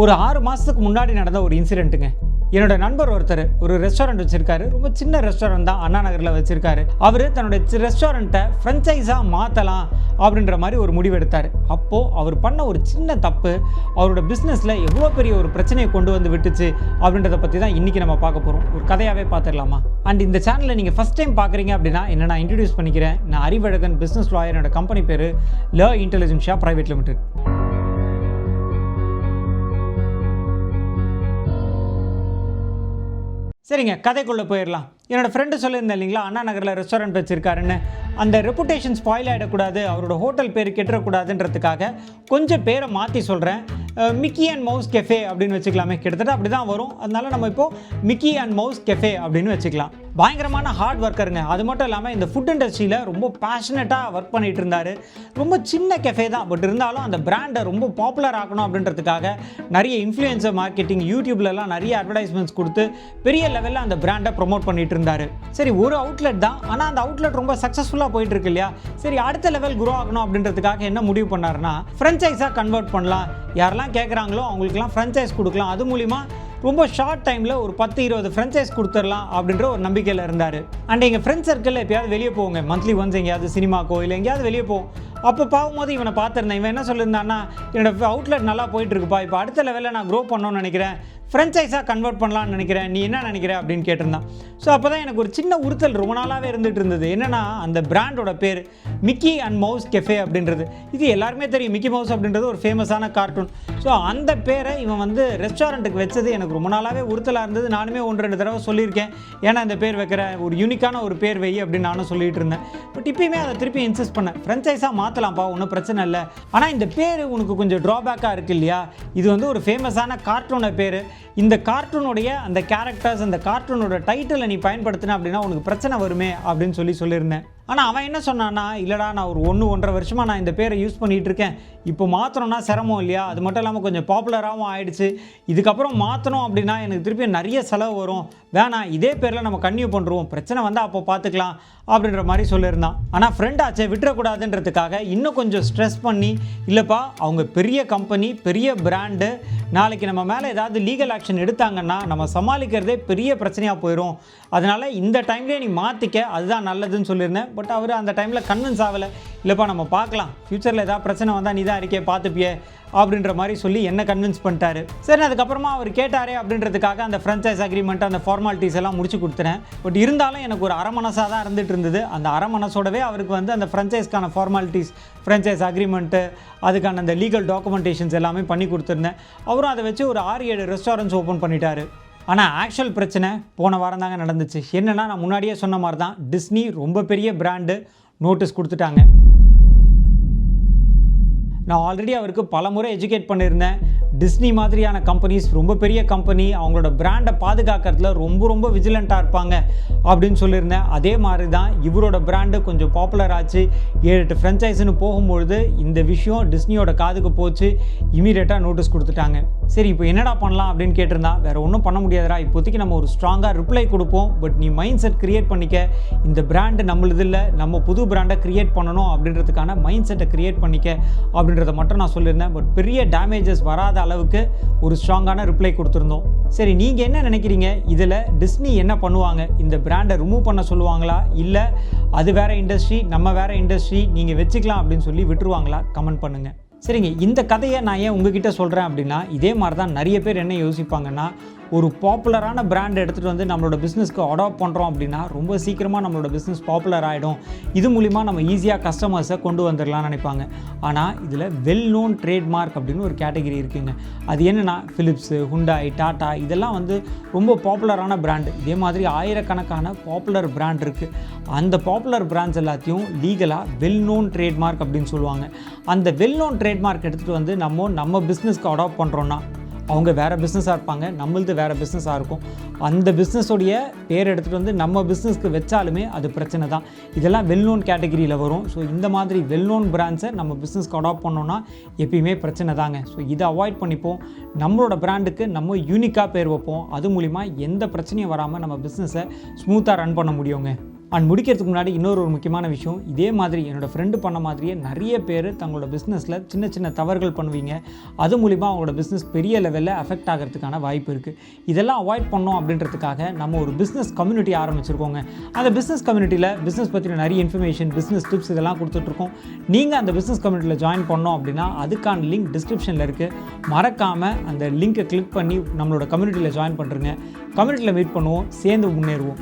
ஒரு 6 மாதத்துக்கு முன்னாடி நடந்த ஒரு இன்சிடென்ட்டுங்க. என்னோட நண்பர் ஒருத்தர் ஒரு ரெஸ்டாரண்ட் வச்சுருக்காரு. ரொம்ப சின்ன ரெஸ்டாரண்ட் தான், அண்ணா நகரில் வச்சுருக்காரு. அவர் தன்னோட ரெஸ்டாரண்ட்டை ஃப்ரென்ச்சைஸாக மாற்றலாம் அப்படின்ற மாதிரி ஒரு முடிவு எடுத்தார். அப்போது அவர் பண்ண ஒரு சின்ன தப்பு அவரோட பிஸ்னஸில் எவ்வளோ பெரிய ஒரு பிரச்சனையை கொண்டு வந்து விட்டுச்சு அப்படின்றத பற்றி தான் இன்றைக்கி நம்ம பார்க்க போகிறோம். ஒரு கதையாகவே பார்த்துடலாமா? அண்ட் இந்த சேனலில் நீங்கள் ஃபஸ்ட் டைம் பார்க்குறீங்க அப்படின்னா என்ன நான் இன்ட்ரடியூஸ் பண்ணிக்கிறேன். நான் அறிவழகன், பிஸ்னஸ் லாயர். என்னோட கம்பெனி பேர் ல இன்டெலிஜென்ஷியா பிரைவேட் லிமிடெட். சரிங்க, கதைக்குள்ளே போயிடலாம். என்னோடய ஃப்ரெண்டு சொல்லியிருந்தேன் இல்லைங்களா, அண்ணா நகரில் ரெஸ்டாரண்ட் வச்சுருக்காருன்னு. அந்த ரெப்புடேஷன் ஸ்பாயில் ஆகிடக்கூடாது, அவரோட ஹோட்டல் பேர் கெட்டுறக்கூடாதுன்றதுக்காக கொஞ்சம் பேரை மாற்றி சொல்கிறேன். மிக்கி அண்ட் மவுஸ் கெஃபே அப்படின்னு வச்சுக்கலாமே, கிட்டத்தட்ட அப்படி தான் வரும். அதனால நம்ம இப்போது மிக்கி அண்ட் மவுஸ் கெஃபே அப்படின்னு வச்சுக்கலாம். பயங்கரமான ஹார்ட் ஒர்க்கருங்க. அது மட்டும் இல்லாமல் இந்த ஃபுட் இண்டஸ்ட்ரியில் ரொம்ப பேஷனட்டாக ஒர்க் பண்ணிகிட்டு இருந்தார். ரொம்ப சின்ன கெஃபே தான், பட் இருந்தாலும் அந்த பிராண்டை ரொம்ப பாப்புலர் ஆக்கணும் அப்படின்றதுக்காக நிறைய இன்ஃப்ளூயன்சர் மார்க்கெட்டிங், யூடியூப்லலாம் நிறைய அட்வர்டைஸ்மெண்ட்ஸ் கொடுத்து பெரிய லெவலில் அந்த பிராண்டை ப்ரொமோட் பண்ணிட்டு இருந்தார். சரி, ஒரு அவுட்லெட் தான், ஆனால் அந்த அவுட்லெட் ரொம்ப சக்ஸஸ்ஃபுல்லாக போயிட்டு இருக்கு இல்லையா? சரி, அடுத்த லெவல் குரோ ஆகணும் அப்படின்றதுக்காக என்ன முடிவு பண்ணாருன்னா, ஃப்ரென்ச்சைஸாக கன்வெர்ட் பண்ணலாம். யாரெல்லாம் கேட்குறாங்களோ அவங்களுக்குலாம் ஃப்ரென்ச்சைஸ் கொடுக்கலாம். அது மூலிமா ரொம்ப ஷார்ட் டைமில் ஒரு 10-20 ஃப்ரென்ச்சைஸ் கொடுத்துடலாம் அப்படின்ற ஒரு நம்பிக்கையில் இருந்தார். அண்ட் எங்கள் ஃப்ரெண்ட்ஸ் சர்க்கிளில் எப்பயாவது வெளியே போவோங்க, மந்த்லி ஒன்ஸ் எங்கேயாவது சினிமாக்கோ இல்லை எங்கேயாவது வெளியே போவோம். அப்போ பார்க்கும்போது இவனை பார்த்துருந்தேன். இவன் என்ன சொல்லியிருந்தான்னா, என்னோடய அவுட்லெட் நல்லா போயிட்டுருக்குப்பா, இப்போ அடுத்த லெவலில் நான் க்ரோ பண்ணணும்னு நினைக்கிறேன், ஃப்ரென்ச்சைஸாக கன்வெர்ட் பண்ணலான்னு நினைக்கிறேன், நீ என்ன நினைக்கிற அப்படின்னு கேட்டிருந்தான். ஸோ அப்போ தான் எனக்கு ஒரு சின்ன உறுத்தல் ரொம்ப நாளாகவே இருந்துகிட்டு இருந்தது. என்னென்னா, அந்த பிராண்டோட பேர் மிக்கி அண்ட் மவுஸ் கெஃபே அப்படின்றது. இது எல்லாருமே தெரியும், மிக்கி மவுஸ் அப்படின்றது ஒரு ஃபேமஸான கார்ட்டூன். ஸோ அந்த பேரை இவன் ரெஸ்டாரண்ட்டுக்கு வச்சது எனக்கு ரொம்ப நாளாகவே உறுத்தலாக இருந்தது. நானுமே 1-2 தடவை சொல்லியிருக்கேன், ஏன்னா இந்த பேர் வைக்கிற ஒரு யூனிக்கான ஒரு பேர் வை அப்படின்னு நானும் சொல்லிட்டு இருந்தேன். பட் இப்பயுமே அதை திருப்பி இன்சிஸ்ட் பண்ணேன், ஃப்ரென்ச்சைஸாக மாற்றலாம்ப்பா, ஒன்றும் பிரச்சனை இல்லை. ஆனால் இந்த பேர் உனக்கு கொஞ்சம் ட்ராபேக்காக இருக்குது இல்லையா? இது ஒரு ஃபேமஸான கார்ட்டூனை பேர். இந்த கார்ட்டூனுடைய அந்த கேரக்டர்ஸ், அந்த கார்ட்டூனோட டைட்டிலை நீ பயன்படுத்தின அப்படின்னா உனக்கு பிரச்சனை வருமே அப்படின்னு சொல்லியிருந்தேன். ஆனால் அவன் என்ன சொன்னான்னா, இல்லைடா, நான் ஒரு 1-1.5 வருஷமாக நான் இந்த பேரை யூஸ் பண்ணிகிட்டு இருக்கேன், இப்போ மாற்றணும்னா சிரமம் இல்லையா? அது மட்டும் இல்லாமல் கொஞ்சம் பாப்புலராகவும் ஆகிடுச்சு, இதுக்கப்புறம் மாற்றணும் அப்படின்னா எனக்கு திருப்பி நிறைய செலவு வரும், வேணாம் இதே பேரில் நம்ம கன்டினியூ பண்ணுறோம், பிரச்சனை வந்தால் அப்போ பார்த்துக்கலாம் அப்படின்ற மாதிரி சொல்லியிருந்தான். ஆனால் ஃப்ரெண்ட் ஆச்சே, விட்டுறக்கூடாதுன்றதுக்காக இன்னும் கொஞ்சம் ஸ்ட்ரெஸ் பண்ணி, இல்லைப்பா அவங்க பெரிய கம்பெனி, பெரிய பிராண்டு, நாளைக்கு நம்ம மேலே ஏதாவது லீகல் ஆக்ஷன் எடுத்தாங்கன்னா நம்ம சமாளிக்கிறதே பெரிய பிரச்சனையாக போயிடும், அதனால் இந்த டைம்லேயே நீ மாற்றிக்க, அதுதான் நல்லதுன்னு சொல்லியிருந்தேன். பட் அவர் அந்த டைமில் கன்வின்ஸ் ஆகலை. இல்லைப்பா நம்ம பார்க்கலாம், ஃப்யூச்சரில் ஏதாவது பிரச்சனை வந்தால் நீ தான் அறிக்கையை பார்த்துப்பியே அப்படின்ற மாதிரி சொல்லி என்ன கன்வின்ஸ் பண்ணிட்டாரு. சரி, அதுக்கப்புறமா அவர் கேட்டாரே அப்படின்றதுக்காக அந்த ஃப்ரென்ச்சைஸ் அக்ரிமெண்ட், அந்த ஃபார்மாலிட்டிஸ் எல்லாம் முடிச்சு கொடுத்துறேன். பட் இருந்தாலும் எனக்கு ஒரு அரை மனசாக தான் இருந்துகிட்டு இருந்தது. அந்த அரை மனசோடவே அவருக்கு அந்த ஃப்ரென்ச்சைஸ்க்கான ஃபார்மாலிட்டிஸ், ஃப்ரென்ச்சைஸ் அக்ரிமெண்ட்டு, அதுக்கான அந்த லீகல் டாக்குமெண்டேஷன்ஸ் எல்லாமே பண்ணி கொடுத்துருந்தேன். அவரும் அதை வச்சு ஒரு 6-7 ரெஸ்டாரண்ட்ஸ் ஓப்பன் பண்ணிட்டாரு. ஆனால் ஆக்சுவல் பிரச்சனை போன வாரம் தாங்க நடந்துச்சு. என்னென்னா, நான் முன்னாடியே சொன்ன மாதிரி தான், டிஸ்னி ரொம்ப பெரிய பிராண்டு, நோட்டீஸ் கொடுத்துட்டாங்க. நான் ஆல்ரெடி அவருக்கு பல முறை எஜுகேட் பண்ணியிருந்தேன். டிஸ்னி மாதிரியான கம்பெனிஸ் ரொம்ப பெரிய கம்பெனி, அவங்களோட பிராண்டை பாதுகாக்கிறதுல ரொம்ப விஜிலண்ட்டாக இருப்பாங்க அப்படின்னு சொல்லியிருந்தேன். அதே மாதிரி தான் இவரோட பிராண்டு கொஞ்சம் பாப்புலர் ஆச்சு. 7-8 ஃப்ரென்ச்சைஸ்னு போகும்பொழுது இந்த விஷயம் டிஸ்னியோட காதுக்கு போச்சு. இமீடியட்டாக நோட்டீஸ் கொடுத்துட்டாங்க. சரி, இப்போ என்னடா பண்ணலாம் அப்படின்னு கேட்டிருந்தா, வேறு ஒன்றும் பண்ண முடியாதுடா, இப்போதைக்கு நம்ம ஒரு ஸ்ட்ராங்காக ரிப்ளை கொடுப்போம், பட் நீ மைண்ட் செட் க்ரியேட் பண்ணிக்க, இந்த பிராண்டு நம்மளது இல்லை, நம்ம புது பிராண்டை க்ரியேட் பண்ணணும் அப்படின்றதுக்கான மைண்ட் செட்டை க்ரியேட் பண்ணிக்க அப்படின்றத மட்டும் நான் சொல்லியிருந்தேன். பட் பெரிய டேமேஜஸ் வராத அளவுக்கு ஒரு ஸ்ட்ராங்கான ரிப்ளை கொடுத்துருந்தோம். சரி, நீங்கள் என்ன நினைக்கிறீங்க? இதில் டிஸ்னி என்ன பண்ணுவாங்க? இந்த பிராண்டை ரிமூவ் பண்ண சொல்லுவாங்களா, இல்லை அது வேறு இண்டஸ்ட்ரி, நம்ம வேறு இண்டஸ்ட்ரி, நீங்கள் வச்சுக்கலாம் அப்படின்னு சொல்லி விட்டுருவாங்களா? கமெண்ட் பண்ணுங்கள். சரிங்க, இந்த கதையை நான் ஏன் உங்ககிட்ட சொல்கிறேன் அப்படின்னா, இதே மாதிரி தான் நிறைய பேர் என்ன யோசிப்பாங்கன்னா, ஒரு பாப்புலரான பிராண்ட் எடுத்துகிட்டு நம்மளோட பிஸ்னஸ்க்கு அடாப்ட் பண்ணுறோம் அப்படின்னா ரொம்ப சீக்கிரமாக நம்மளோட பிஸ்னஸ் பாப்புலர் ஆகிடும், இது மூலிமா நம்ம ஈஸியாக கஸ்டமர்ஸை கொண்டு வந்துடலாம்னு நினைப்பாங்க. ஆனால் இதில் வெல் நோன் ட்ரேட்மார்க் அப்படின்னு ஒரு கேட்டகரி இருக்குங்க. அது என்னென்னா, ஃபிலிப்ஸு, ஹுண்டாய், டாட்டா, இதெல்லாம் ரொம்ப பாப்புலரான பிராண்டு. இதே மாதிரி ஆயிரக்கணக்கான பாப்புலர் பிராண்ட் இருக்குது. அந்த பாப்புலர் பிராண்ட்ஸ் எல்லாத்தையும் லீகலாக வெல் நோன் ட்ரேட்மார்க் அப்படின்னு சொல்லுவாங்க. அந்த வெல் நோன் ட்ரேட்மார்க் எடுத்துகிட்டு நம்ம பிஸ்னஸ்க்கு அடாப்ட் பண்ணுறோன்னா, அவங்க வேறு பிஸ்னஸாக இருப்பாங்க, நம்மளது வேறு பிஸ்னஸாக இருக்கும். அந்த பிஸ்னஸோடைய பேர் எடுத்துகிட்டு நம்ம பிஸ்னஸ்க்கு வச்சாலுமே அது பிரச்சனை தான். இதெல்லாம் வெல் நோன் கேட்டகிரியில் வரும். ஸோ இந்த மாதிரி வெல் நோன் பிராண்ட்ஸை நம்ம பிஸ்னஸ்க்கு அடாப்ட் பண்ணோன்னா எப்பயுமே பிரச்சனை தாங்க. ஸோ இதை அவாய்ட் பண்ணிப்போம். நம்மளோட பிராண்டுக்கு நம்ம யூனிக்காக பேர் வைப்போம். அது மூலிமா எந்த பிரச்சனையும் வராமல் நம்ம பிஸ்னஸை ஸ்மூத்தாக ரன் பண்ண முடியுங்க. அண்ட் முடிக்கிறதுக்கு முன்னாடி இன்னொரு முக்கியமான விஷயம், இதே மாதிரி என்னோடய ஃப்ரெண்டு பண்ண மாதிரியே நிறைய பேர் தங்களோட பிஸ்னஸில் சின்ன சின்ன தவறுகள் பண்ணுவீங்க. அது மூலிமா அவங்களோட பிஸ்னஸ் பெரிய லெவலில் அஃபெக்ட் ஆகிறதுக்கான வாய்ப்பு இருக்குது. இதெல்லாம் அவாய்ட் பண்ணோம் அப்படின்றதுக்காக நம்ம ஒரு பிஸ்னஸ் கம்யூனிட்டி ஆரம்பிச்சிருக்கோங்க. அந்த பிஸ்னஸ் கம்யூனிட்டியில் பிஸ்னஸ் பற்றின நிறைய இன்ஃபர்மேஷன், பிஸ்னஸ் டிப்ஸ் இதெல்லாம் கொடுத்துட்ருக்கோம். நீங்கள் அந்த பிஸ்னஸ் கம்யூனிட்டியில் ஜாயின் பண்ணோம் அப்படின்னா அதுக்கான லிங்க் டிஸ்கிரிப்ஷனில் இருக்குது. மறக்காமல் அந்த லிங்க்கை கிளிக் பண்ணி நம்மளோட கம்யூனிட்டியில் ஜாயின் பண்ணுறங்க. கம்யூனிட்டியில் மீட் பண்ணுவோம், சேர்ந்து முன்னேறுவோம்.